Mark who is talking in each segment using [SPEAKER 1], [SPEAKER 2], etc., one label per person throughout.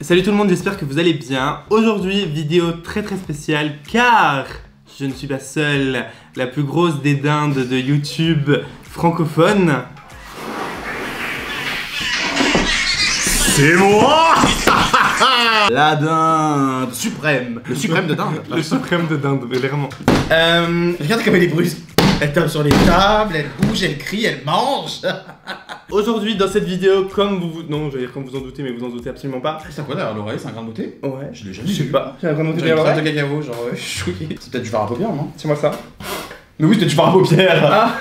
[SPEAKER 1] Salut tout le monde, j'espère que vous allez bien. Aujourd'hui, vidéo très spéciale car je ne suis pas seul. La plus grosse des dindes de YouTube francophone.
[SPEAKER 2] C'est moi. La dinde suprême. Le suprême de dinde.
[SPEAKER 1] Le suprême de dinde, vraiment.
[SPEAKER 2] Regarde comme elle est brusque. Elle tape sur les tables, elle bouge, elle crie, elle mange.
[SPEAKER 1] Aujourd'hui, dans cette vidéo, comme vous... Non, j'allais dire comme vous en doutez, mais vous en doutez absolument pas.
[SPEAKER 2] C'est quoi derrière l'oreille? C'est un grain de beauté?
[SPEAKER 1] Ouais.
[SPEAKER 2] Je l'ai jamais
[SPEAKER 1] Je sais
[SPEAKER 2] vu.
[SPEAKER 1] pas. J'ai un grain de beauté
[SPEAKER 2] J'ai une
[SPEAKER 1] derrière
[SPEAKER 2] trace de
[SPEAKER 1] l'oreille.
[SPEAKER 2] cacao, genre je suis choqué. C'est peut-être du fard à paupières, non?
[SPEAKER 1] C'est moi ça.
[SPEAKER 2] Mais oui, c'était du fard à paupières.
[SPEAKER 1] Ah.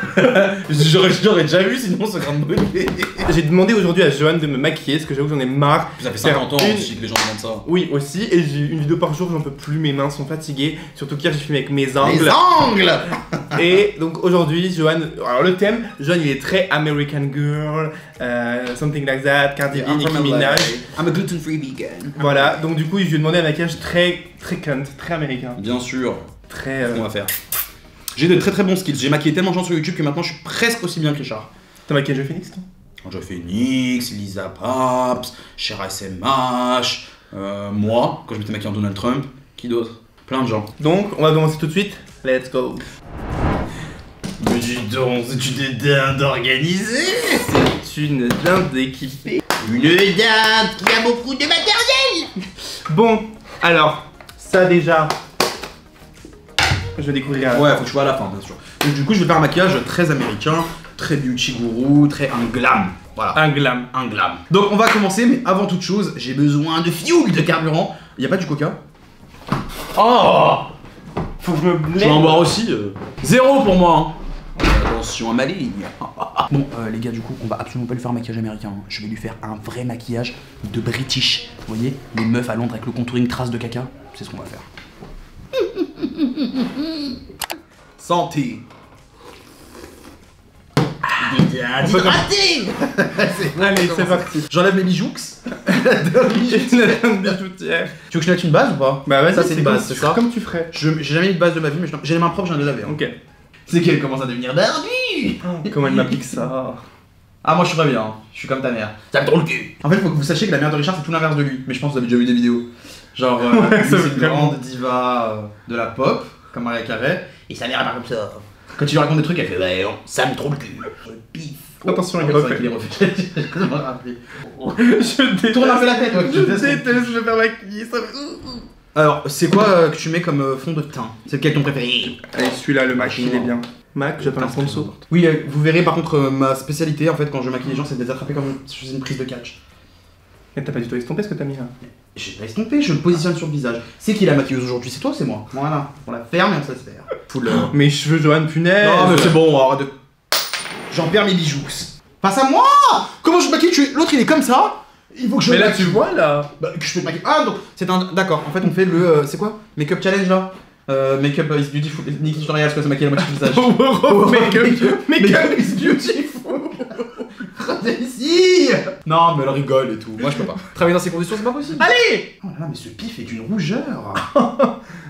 [SPEAKER 2] J'aurais déjà vu sinon ce grain de beauté.
[SPEAKER 1] J'ai demandé aujourd'hui à Johan de me maquiller, parce que j'avoue que j'en ai marre.
[SPEAKER 2] Ça fait
[SPEAKER 1] Faire
[SPEAKER 2] 50 ans
[SPEAKER 1] une-
[SPEAKER 2] aussi que les gens demandent ça.
[SPEAKER 1] Oui, aussi, et j'ai une vidéo par jour, j'en peux plus, mes mains sont fatiguées. Surtout qu'hier, j'ai filmé avec mes
[SPEAKER 2] Les
[SPEAKER 1] angles.
[SPEAKER 2] angles.
[SPEAKER 1] Et donc aujourd'hui, Johan, alors le thème, Johan il est très American Girl, something like that, Cardi B, Nicki Minaj.
[SPEAKER 2] I'm a gluten-free vegan.
[SPEAKER 1] Voilà, donc du coup, je lui ai demandé un maquillage très cunt, très américain.
[SPEAKER 2] Bien sûr,
[SPEAKER 1] Très.
[SPEAKER 2] c'est ce qu'on va faire. J'ai de très bons skills. J'ai maquillé tellement de gens sur YouTube que maintenant je suis presque aussi bien que Richard.
[SPEAKER 1] T'as maquillage de Phoenix, toi?
[SPEAKER 2] Angel Phoenix, Lisa Paps, Cher SMH, moi, quand je m'étais maquillé en Donald Trump, qui d'autre? Plein de gens.
[SPEAKER 1] Donc, on va commencer tout de suite. Let's go.
[SPEAKER 2] Mais dis donc, c'est une dinde organisée.
[SPEAKER 1] C'est une dinde équipée.
[SPEAKER 2] Une dinde qui a beaucoup de matériel.
[SPEAKER 1] Bon, alors, ça déjà. Je vais découvrir.
[SPEAKER 2] Ouais, faut que je sois à la fin, bien sûr. Donc du coup, je vais faire un maquillage très américain, très beauty guru, très un glam. Voilà.
[SPEAKER 1] Un glam.
[SPEAKER 2] Un glam. Donc on va commencer, mais avant toute chose, j'ai besoin de fuel, de carburant. Y a pas du coca?
[SPEAKER 1] Oh! Faut que je me
[SPEAKER 2] Je vais
[SPEAKER 1] blende.
[SPEAKER 2] en boire aussi. Zéro pour moi. Hein. Attention à ma ligne. Bon, les gars, du coup, on va absolument pas lui faire un maquillage américain. Hein. Je vais lui faire un vrai maquillage de British. Vous voyez, les meufs à Londres avec le contouring trace de caca. C'est ce qu'on va faire. Santé.
[SPEAKER 1] Allez, c'est parti.
[SPEAKER 2] J'enlève mes bijoux.
[SPEAKER 1] Une dinde bijoutière.
[SPEAKER 2] Tu veux que je mette une base ou pas?
[SPEAKER 1] Bah vas-y,
[SPEAKER 2] Ça, c'est une base, c'est ça?
[SPEAKER 1] Comme tu ferais.
[SPEAKER 2] J'ai jamais mis de base de ma vie, mais j'ai les mains propres, je viens de les laver. Hein.
[SPEAKER 1] Ok.
[SPEAKER 2] C'est qu'elle commence à devenir Barbie.
[SPEAKER 1] Comment elle m'applique ça?
[SPEAKER 2] Ah, moi je suis très bien, hein. Je suis comme ta mère. Ça me drôle le cul. En fait, faut que vous sachiez que la mère de Richard, c'est tout l'inverse de lui. Mais je pense que vous avez déjà vu des vidéos. Genre,
[SPEAKER 1] Ouais,
[SPEAKER 2] lui,
[SPEAKER 1] ça
[SPEAKER 2] c'est une
[SPEAKER 1] vraiment.
[SPEAKER 2] grande diva de la pop, comme Mariah Carey. Et sa mère, elle parle comme ça. Quand tu lui racontes des trucs, elle fait ouais, ça me trouve le cul. Pif.
[SPEAKER 1] Attention, il
[SPEAKER 2] C'est
[SPEAKER 1] est
[SPEAKER 2] vrai qu'il est
[SPEAKER 1] refait.
[SPEAKER 2] refait. Je me rappelle.
[SPEAKER 1] Je déteste.
[SPEAKER 2] Tourne un peu la tête, ouais.
[SPEAKER 1] Je déteste me faire maquiller, ça me...
[SPEAKER 2] Alors, c'est quoi que tu mets comme fond de teint? C'est lequel ton préféré?
[SPEAKER 1] Allez, celui-là, le Mac, il est bien. Mac, j'appelle un sponsor.
[SPEAKER 2] Oui, vous verrez par contre, ma spécialité en fait quand je maquille les gens, c'est de les attraper comme si je faisais une prise de catch.
[SPEAKER 1] Mais t'as pas du tout estompé ce que t'as mis là.
[SPEAKER 2] J'ai pas estompé, je le positionne sur le visage. C'est qui la maquilleuse aujourd'hui? C'est toi ou c'est moi? Voilà, on la ferme et on se laisse faire. Full.
[SPEAKER 1] Mes cheveux, Johan, punaise.
[SPEAKER 2] Non, mais c'est bon, arrête de. J'en perds mes bijoux. Face à moi! Comment je maquille? L'autre il est comme ça? Il faut que je.
[SPEAKER 1] Mais là,
[SPEAKER 2] maquille.
[SPEAKER 1] tu vois là.
[SPEAKER 2] Bah, que je peux te maquiller. Ah, donc c'est un. D'accord, en fait on fait le. C'est quoi? Make-up challenge là? Make-up is beautiful. Nikki Tutorial, c'est quoi? C'est maquiller la moitié du visage. Make-up is beautiful. Regardez ici. Non, mais elle rigole et tout. Moi, je peux pas. Travailler dans ces conditions, c'est pas possible.
[SPEAKER 1] Allez.
[SPEAKER 2] Oh là là, mais ce pif est une rougeur.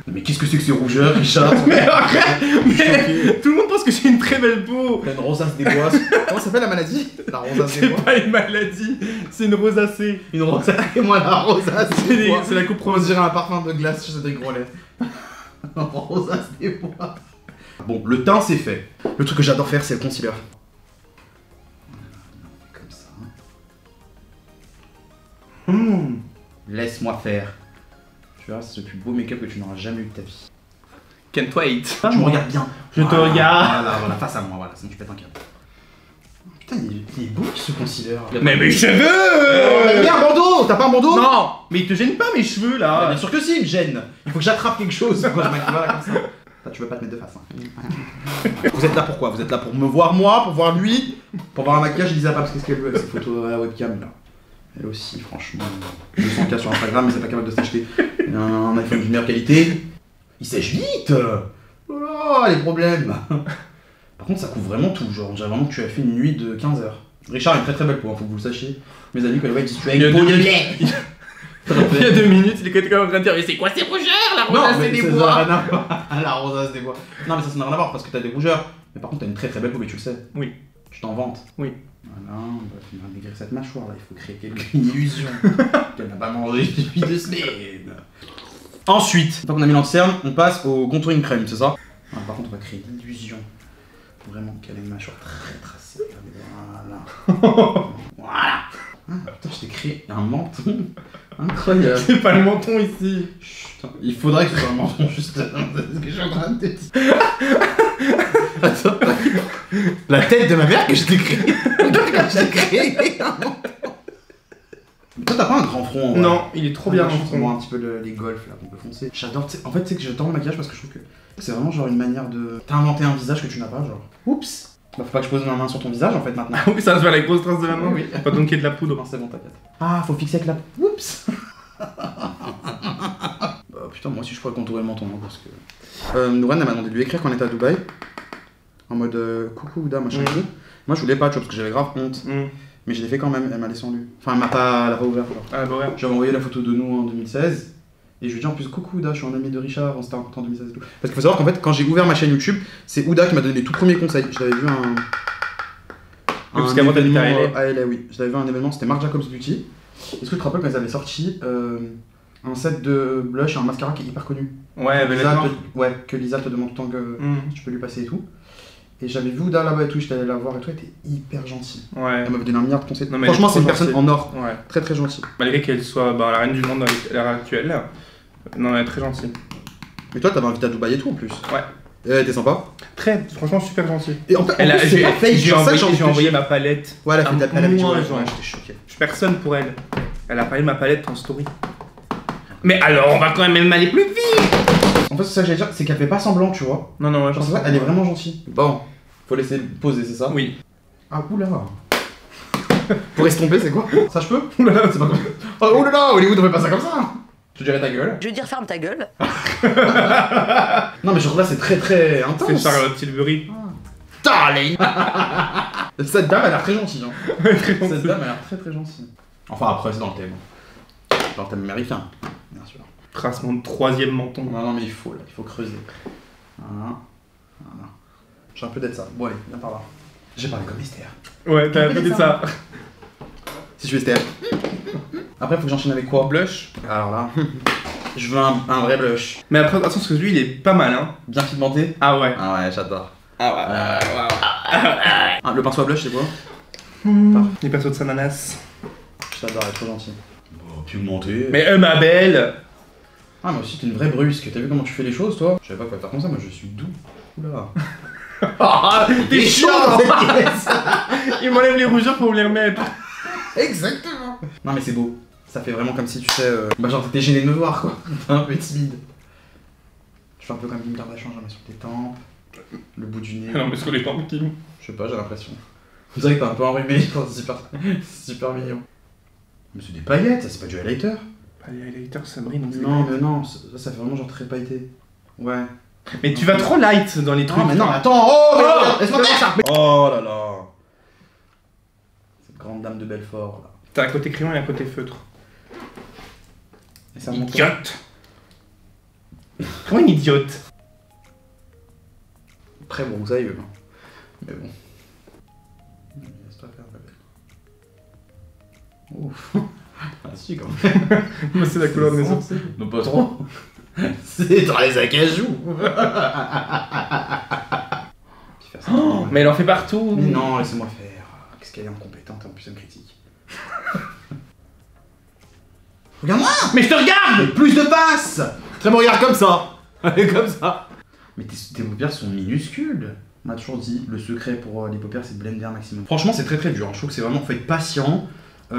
[SPEAKER 2] Mais qu'est-ce que c'est que ces rougeurs, Richard?
[SPEAKER 1] Mais arrête. Mais tout le monde pense que j'ai une très belle peau.
[SPEAKER 2] Pleine rosace des bois. Comment ça s'appelle la maladie? La rosace des
[SPEAKER 1] C'est
[SPEAKER 2] bois.
[SPEAKER 1] pas une maladie, c'est une rosacée.
[SPEAKER 2] Une rosace. Et moi, la rosace des bois.
[SPEAKER 1] C'est la coupe
[SPEAKER 2] On dirait un parfum de glace chez Cédric Grolet. Rosace des bois. Bon, le teint, c'est fait. Le truc que j'adore faire, c'est le concealer. Comme ça. Laisse-moi faire. Tu vois, c'est le plus beau make-up que tu n'auras jamais eu de ta vie.
[SPEAKER 1] Can't wait.
[SPEAKER 2] Tu me regardes bien.
[SPEAKER 1] Je te regarde.
[SPEAKER 2] Voilà, face à moi, voilà, sinon tu pètes un câble. Putain, il est beau ce concealer.
[SPEAKER 1] Mais mes
[SPEAKER 2] Mais
[SPEAKER 1] cheveux.
[SPEAKER 2] un bandeau. T'as pas un bandeau?
[SPEAKER 1] Non. Mais il te gêne pas mes cheveux
[SPEAKER 2] Ah,
[SPEAKER 1] là.
[SPEAKER 2] bien sûr que si, il me gêne. Il faut que j'attrape quelque chose quand je maquille, voilà, comme ça. Là, tu veux pas te mettre de face. Hein. Vous êtes là pourquoi? Vous êtes là pour me voir moi, pour voir lui, pour voir un maquillage. Elisa Paps, qu'est-ce qu'elle veut avec ses photos à la webcam là? Elle aussi, franchement. 200K sur Instagram, mais c'est pas capable de s'acheter un iPhone de meilleure qualité. Il sèche vite. Oh, les problèmes. Par contre, ça couvre vraiment tout. Genre, on dirait vraiment que tu as fait une nuit de 15 heures. Richard a une très très belle peau, hein, faut que vous le sachiez. Mes amis, quand ils voient, ils disent tu as
[SPEAKER 1] Il y a
[SPEAKER 2] une peau
[SPEAKER 1] deux
[SPEAKER 2] de
[SPEAKER 1] minutes.
[SPEAKER 2] lait.
[SPEAKER 1] Il y a 2 minutes, il était en train de dire mais c'est quoi ces rougeurs la
[SPEAKER 2] Non,
[SPEAKER 1] rosacée
[SPEAKER 2] mais
[SPEAKER 1] des
[SPEAKER 2] ça n'a
[SPEAKER 1] bois.
[SPEAKER 2] rien à voir. La rosace des bois. Non, mais ça n'a rien à voir parce que t'as des rougeurs. Mais par contre, t'as une très très belle peau, mais tu le sais.
[SPEAKER 1] Oui.
[SPEAKER 2] Tu t'en vantes.
[SPEAKER 1] Oui.
[SPEAKER 2] Voilà, on va finir de maigrir cette mâchoire là, il faut créer une illusion qu'elle n'a pas mangé depuis 2 semaines. Ensuite, une fois qu'on a mis l'anti-cerne, on passe au contouring crème, c'est ça? Par contre, on va créer l'illusion. Vraiment qu'elle ait une mâchoire très tracée. Voilà. Voilà. Ah, putain, je t'ai créé un menton. Incroyable.
[SPEAKER 1] C'est pas le menton ici.
[SPEAKER 2] Putain, il faudrait que ce soit un menton, juste. C'est ce que je suis en train de te dire. Attends. La tête de ma mère que je t'ai créé. Regarde quand je t'ai créé un menton. Toi, t'as pas un grand front en vrai.
[SPEAKER 1] Non, il est trop bien
[SPEAKER 2] Je
[SPEAKER 1] mon
[SPEAKER 2] trouve
[SPEAKER 1] front.
[SPEAKER 2] un petit peu les golfs là qu'on peut foncer. J'adore. En fait, c'est que j'adore le maquillage parce que je trouve que c'est vraiment genre une manière de. T'as inventé un visage que tu n'as pas, genre. Oups. Bah, faut pas que je pose ma main sur ton visage en fait maintenant.
[SPEAKER 1] Ah oui, ça va se faire la grosse trace de la main.
[SPEAKER 2] Oui.
[SPEAKER 1] Pas donc qu'il y ait de la poudre.
[SPEAKER 2] Non, c'est bon, t'inquiète. Ah, faut fixer avec la. Oups. Bah putain, moi aussi je pourrais contourer le menton hein, parce que. Nouran elle m'a demandé de lui écrire quand on était à Dubaï. En mode coucou Ouda, machin et tout. Moi je voulais pas, tu vois, parce que j'avais grave honte. Mais je l'ai fait quand même, elle m'a laissé en lui. Enfin, elle l'a pas ouvert.
[SPEAKER 1] Ah bah ouais.
[SPEAKER 2] J'avais envoyé la photo de nous en 2016. Et je lui dis en plus coucou Ouda, je suis un ami de Richard, on s'était rencontrés en 2016 et tout. Parce qu'il faut savoir qu'en fait, quand j'ai ouvert ma chaîne YouTube, c'est Ouda qui m'a donné les tout premiers conseils. Je l'avais vu
[SPEAKER 1] parce qu'avant t'habitais à LA.
[SPEAKER 2] à LA, oui. Je l'avais vu un événement, c'était Marc Jacobs Beauty. Est-ce que tu te rappelles quand ils avaient sorti un set de blush et un mascara qui est hyper connu?
[SPEAKER 1] Ouais, avec
[SPEAKER 2] Lisa
[SPEAKER 1] la
[SPEAKER 2] ouais, que Lisa te demande tout le temps que tu peux lui passer et tout. Et j'avais vu Ouda là-bas et tout, j'étais allé la voir et tout, elle était hyper gentille.
[SPEAKER 1] Ouais.
[SPEAKER 2] Elle m'avait donné un milliard de conseils.
[SPEAKER 1] Non, mais
[SPEAKER 2] franchement, c'est une
[SPEAKER 1] elle est trop
[SPEAKER 2] personne en or.
[SPEAKER 1] Ouais.
[SPEAKER 2] Très très gentille.
[SPEAKER 1] Malgré qu'elle soit la reine du monde à l'heure actuelle. Non, elle est très gentille.
[SPEAKER 2] Mais toi, t'avais invité à Dubaï et tout en plus.
[SPEAKER 1] Ouais.
[SPEAKER 2] Et elle était sympa.
[SPEAKER 1] Très, franchement, super gentille.
[SPEAKER 2] Et en fait,
[SPEAKER 1] Elle a,
[SPEAKER 2] c'est pas fake,
[SPEAKER 1] j'ai
[SPEAKER 2] genre ça que j'ai
[SPEAKER 1] envoyé,
[SPEAKER 2] envoyé
[SPEAKER 1] ma palette.
[SPEAKER 2] Ouais, elle a fait de la
[SPEAKER 1] à
[SPEAKER 2] elle avait
[SPEAKER 1] moi,
[SPEAKER 2] ouais,
[SPEAKER 1] genre.
[SPEAKER 2] j'étais choqué.
[SPEAKER 1] Je suis personne pour elle. Elle a parlé de ma palette en story. Mais alors, on va quand même aller plus vite.
[SPEAKER 2] En fait, c'est ça que j'allais dire, c'est qu'elle fait pas semblant, tu vois.
[SPEAKER 1] Non, non, ouais, je
[SPEAKER 2] Genre,
[SPEAKER 1] pense
[SPEAKER 2] c'est ça, elle est vraiment gentille. Bon, faut laisser poser, c'est ça?
[SPEAKER 1] Oui.
[SPEAKER 2] Ah, oula. Pour estomper, c'est quoi? Ça, je peux? Oulala, c'est pas comme ça. Oh, oulala, Hollywood, on fait pas ça comme ça. Je dirais ta gueule.
[SPEAKER 3] Je veux dire, ferme ta gueule.
[SPEAKER 2] Non, mais genre là, c'est très très intense.
[SPEAKER 1] C'est Charlotte Tilbury.
[SPEAKER 2] Darling. Cette dame, elle a l'air très gentille. Hein.
[SPEAKER 1] Très gentille.
[SPEAKER 2] Cette dame, elle a l'air très très gentille. Enfin, après, c'est dans le thème. Dans le thème américain, bien sûr.
[SPEAKER 1] Tracement de 3e menton.
[SPEAKER 2] Non, non, mais il faut creuser. Voilà. Voilà. J'ai un peu d'être ça. Bon, allez, viens par là. J'ai parlé comme Esther.
[SPEAKER 1] Ouais, t'as un peu dit ça.
[SPEAKER 2] Si je suis Esther. Après, faut que j'enchaîne avec quoi?
[SPEAKER 1] Blush.
[SPEAKER 2] Alors là, je veux un vrai blush.
[SPEAKER 1] Mais après, attention, parce que lui, il est pas mal, hein.
[SPEAKER 2] Bien pigmenté?
[SPEAKER 1] Ah ouais.
[SPEAKER 2] Ah ouais, j'adore.
[SPEAKER 1] Ah
[SPEAKER 2] Ah, le pinceau à blush, c'est quoi?
[SPEAKER 1] Les pinceaux de Sananas.
[SPEAKER 2] J'adore, elle est trop gentille. Oh, pigmenté.
[SPEAKER 1] Mais ma belle.
[SPEAKER 2] Ah, mais aussi, t'es une vraie brusque. T'as vu comment tu fais les choses, toi? Je savais pas quoi faire comme ça, moi je suis doux. Oula.
[SPEAKER 1] Ah,
[SPEAKER 2] t'es chaud dans cette pièce.
[SPEAKER 1] Il m'enlève les rougeurs pour me les remettre.
[SPEAKER 2] Exactement. Non, mais c'est beau. Ça fait vraiment comme si tu sais. Bah, genre, t'étais gêné de me voir, quoi. T'es un peu timide. Je fais un peu comme une Kardashian, j'en mets sur tes tempes, le bout du nez.
[SPEAKER 1] Non, mais sur les tempes qui.
[SPEAKER 2] Je sais pas, j'ai l'impression. Vous savez que t'es un peu enrhumé, c'est super mignon. Mais c'est des paillettes, ça c'est pas du highlighter.
[SPEAKER 1] Les highlighters, ça brille, donc c'est
[SPEAKER 2] Non,
[SPEAKER 1] vrai.
[SPEAKER 2] mais non, ça fait vraiment genre très pailleté. Ouais.
[SPEAKER 1] Mais tu vas trop light dans les trucs.
[SPEAKER 2] Non, mais non, attends, oh, mais laisse-moi faire ça. Oh là là. Cette grande dame de Belfort, là.
[SPEAKER 1] T'as un côté crayon et un côté feutre.
[SPEAKER 2] Et ça monte.
[SPEAKER 1] Idiote. Comment une idiote?
[SPEAKER 2] Très broussailleux, hein. Mais bon. Laisse-toi faire, ma belle. Ouf. Ah si, quand même.
[SPEAKER 1] Moi, c'est la couleur de mes sourcils.
[SPEAKER 2] Non, pas trop. C'est dans les acajou.
[SPEAKER 1] Oh, mais elle en fait partout.
[SPEAKER 2] Mais non, laissez-moi faire. Qu'est-ce qu'elle est incompétente, en plus elle me critique. Regarde-moi.
[SPEAKER 1] Mais je te regarde.
[SPEAKER 2] Plus de passes. Tu me regardes comme ça. Comme ça. Mais tes paupières sont minuscules. On m'a toujours dit, le secret pour les paupières, c'est de blender un maximum. Franchement, c'est très très dur. Je trouve que c'est vraiment, faut être patient.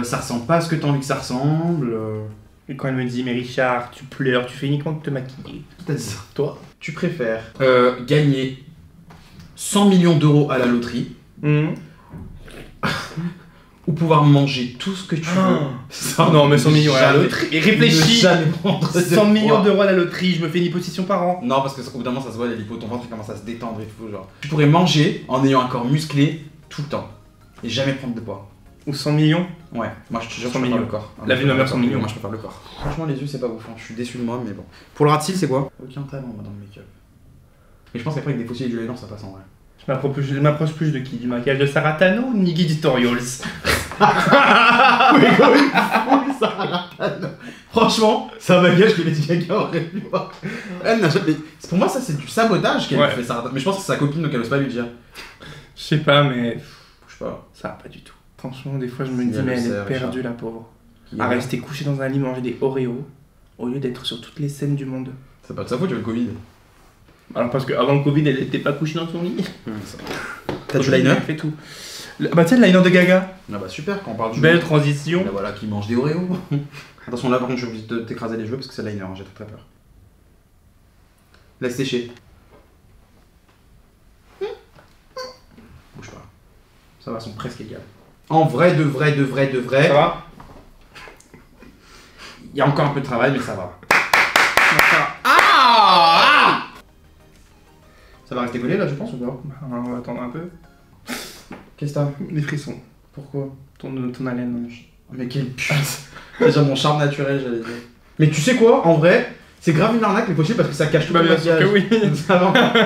[SPEAKER 2] Ça ressemble pas à ce que t'as envie que ça ressemble.
[SPEAKER 1] Et quand elle me dit, mais Richard, tu pleures, tu fais uniquement de te maquiller.
[SPEAKER 2] Qui t'a dit ça? Toi, tu préfères gagner 100 millions d'euros à la loterie ou pouvoir manger tout ce que tu veux.
[SPEAKER 1] Ça, non, mais 100 millions à la loterie. Et réfléchis,
[SPEAKER 2] jamais prendre de
[SPEAKER 1] 100 millions
[SPEAKER 2] poids.
[SPEAKER 1] d'euros à la loterie, je me fais une liposuction par an.
[SPEAKER 2] Non, parce que au bout d'un moment, ça se voit, les lipo, ton ventre il commence à se détendre et tout. Genre. Tu pourrais manger en ayant un corps musclé tout le temps et jamais prendre de poids.
[SPEAKER 1] Ou 100 millions.
[SPEAKER 2] Ouais, moi je te jure,
[SPEAKER 1] 100
[SPEAKER 2] je préfère
[SPEAKER 1] millions.
[SPEAKER 2] le corps.
[SPEAKER 1] La vie de ma mère, 100 millions.
[SPEAKER 2] Moi je préfère le corps. Franchement, les yeux, c'est pas ouf. Hein. Je suis déçu de moi, mais bon. Pour le rat-cils, c'est quoi? Aucun talent, moi, dans le make-up. Mais je pense qu'après, avec des fossiles et du lait, ça passe en vrai.
[SPEAKER 1] Je m'approche plus de qui? Du maquillage de Sarah Tano ou de Nikki Tutorials?
[SPEAKER 2] Franchement, c'est un maquillage que Lady Gaga aurait pu voir. Elle n'a jamais... Pour moi, ça, c'est du sabotage qu'elle fait, Sarah. Mais je pense que c'est sa copine, donc elle ose pas lui dire.
[SPEAKER 1] Je sais pas, mais...
[SPEAKER 2] Je sais pas.
[SPEAKER 1] Ça va pas du tout. Franchement, des fois, je me dis, mais elle est perdue, la pauvre. À rester couchée dans un lit, manger des Oreos, au lieu d'être sur toutes les scènes du monde.
[SPEAKER 2] C'est pas de sa faute, tu as le Covid.
[SPEAKER 1] Alors, parce qu'avant le Covid, elle était pas couchée dans son lit.
[SPEAKER 2] T'as du liner?
[SPEAKER 1] Elle fait tout. Bah, tiens, le liner de Gaga.
[SPEAKER 2] Ah bah super, quand on parle du...
[SPEAKER 1] Belle transition.
[SPEAKER 2] Là, voilà, qui mange des Oreos. Attention, là, par contre, je vais obligé de t'écraser les cheveux parce que c'est le liner, hein, j'ai très peur. Laisse sécher. Bouge pas. Ça va, elles sont presque égales. En vrai, de vrai.
[SPEAKER 1] Ça va?
[SPEAKER 2] Il y a encore un peu de travail, mais ça va. Ça va rester collé là, je pense, ou pas?
[SPEAKER 1] On va attendre un peu.
[SPEAKER 2] Qu'est-ce que t'as?
[SPEAKER 1] Des frissons.
[SPEAKER 2] Pourquoi?
[SPEAKER 1] Ton haleine.
[SPEAKER 2] Mais quelle pute. C'est déjà mon charme naturel, j'allais dire. Mais tu sais quoi? En vrai, c'est grave une arnaque, mais possible parce que ça cache tout le maquillage.
[SPEAKER 1] Que oui.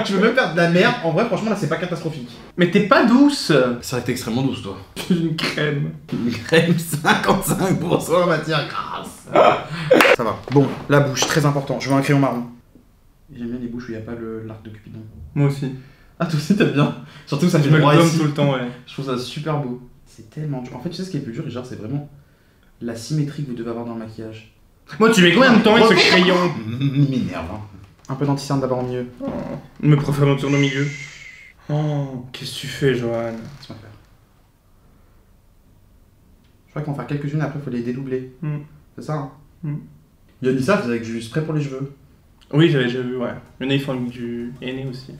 [SPEAKER 2] Tu veux même faire de la merde. En vrai, franchement, là, c'est pas catastrophique.
[SPEAKER 1] Mais t'es pas douce.
[SPEAKER 2] C'est vrai que t'es extrêmement douce, toi.
[SPEAKER 1] Une crème.
[SPEAKER 2] Une crème 55% matière grasse. Ça va. Bon, la bouche, très important. Je veux un crayon marron. J'aime bien les bouches où il n'y a pas l'arc de Cupidon.
[SPEAKER 1] Moi aussi.
[SPEAKER 2] Ah, toi aussi, t'aimes bien. Surtout que ça fait
[SPEAKER 1] Je me
[SPEAKER 2] droit
[SPEAKER 1] le donne
[SPEAKER 2] ici.
[SPEAKER 1] tout le temps, ouais.
[SPEAKER 2] Je trouve ça super beau. C'est tellement dur. En fait, tu sais ce qui est le plus dur, genre, c'est vraiment la symétrie que vous devez avoir dans le maquillage.
[SPEAKER 1] Moi, tu mets combien de temps avec ce crayon?
[SPEAKER 2] Il m'énerve, hein. Un peu d'anti-cerne d'abord au milieu.
[SPEAKER 1] Oh. Me préfère mon tourne au milieu. Oh, qu'est-ce que tu fais, Johan?
[SPEAKER 2] Laisse-moi faire. Je crois qu'on va faire quelques-unes, après, il faut les dédoubler. C'est ça, hein. Yanissa faisait avec du spray pour les cheveux.
[SPEAKER 1] Oui, j'avais déjà vu, ouais. Il y en a, ils font avec du henné aussi.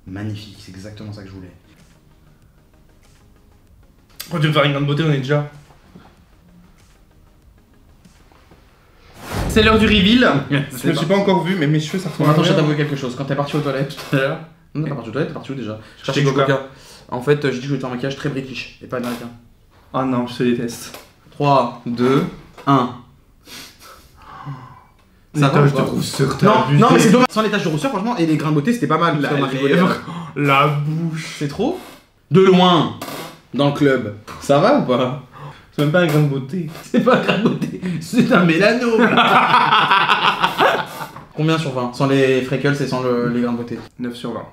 [SPEAKER 2] Magnifique, c'est exactement ça que je voulais.
[SPEAKER 1] Quand tu veux faire une grande beauté, on est déjà. C'est l'heure du reveal. Je me suis pas encore vu, mais mes cheveux ça ressemble.
[SPEAKER 2] Bon, attends, je vais t'avouer quelque chose. Quand t'es parti aux toilettes tout à l'heure. Non, t'es parti aux toilettes, t'es parti où déjà? Je cherchais du coca. En fait, j'ai dit que je voulais faire un maquillage très british et pas américain.
[SPEAKER 1] Oh non, je te déteste.
[SPEAKER 2] 3, 2, 1.
[SPEAKER 1] Ça va, je te rousseur,
[SPEAKER 2] non, mais c'est dommage. Sans les taches de rousseur, franchement, et les grains de beauté, c'était pas mal.
[SPEAKER 1] La lèvre, la bouche.
[SPEAKER 2] C'est trop? De loin, dans le club. Ça va ou pas?
[SPEAKER 1] C'est même pas un grain de beauté.
[SPEAKER 2] C'est pas un grain de beauté, c'est un mélanome. Combien sur 20? Sans les freckles et sans les grains de beauté?
[SPEAKER 1] 9 sur 20.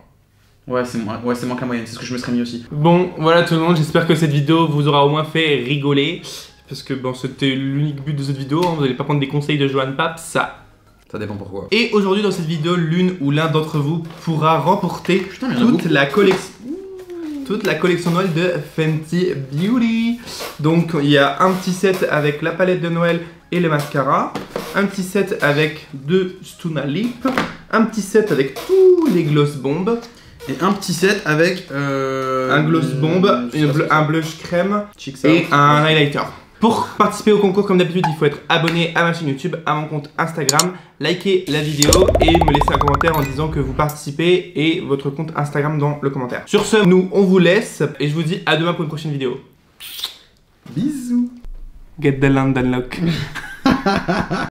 [SPEAKER 2] Ouais, c'est moins que la moyenne, c'est ce que je me serais mis aussi.
[SPEAKER 1] Bon, voilà tout le monde, j'espère que cette vidéo vous aura au moins fait rigoler. Parce que bon, c'était l'unique but de cette vidéo, hein. Vous n'allez pas prendre des conseils de Johan Pape, ça
[SPEAKER 2] dépend pourquoi.
[SPEAKER 1] Et aujourd'hui dans cette vidéo, l'une ou l'un d'entre vous pourra remporter toute la collection Noël de Fenty Beauty. Donc il y a un petit set avec la palette de Noël et le mascara, un petit set avec 2 Stuna Lip, un petit set avec tous les gloss bombs,
[SPEAKER 2] et un petit set avec
[SPEAKER 1] un gloss bomb, un blush crème et un highlighter. Pour participer au concours, comme d'habitude, il faut être abonné à ma chaîne YouTube, à mon compte Instagram, liker la vidéo et me laisser un commentaire en disant que vous participez et votre compte Instagram dans le commentaire. Sur ce, nous, on vous laisse et je vous dis à demain pour une prochaine vidéo.
[SPEAKER 2] Bisous.
[SPEAKER 1] Get the land unlock.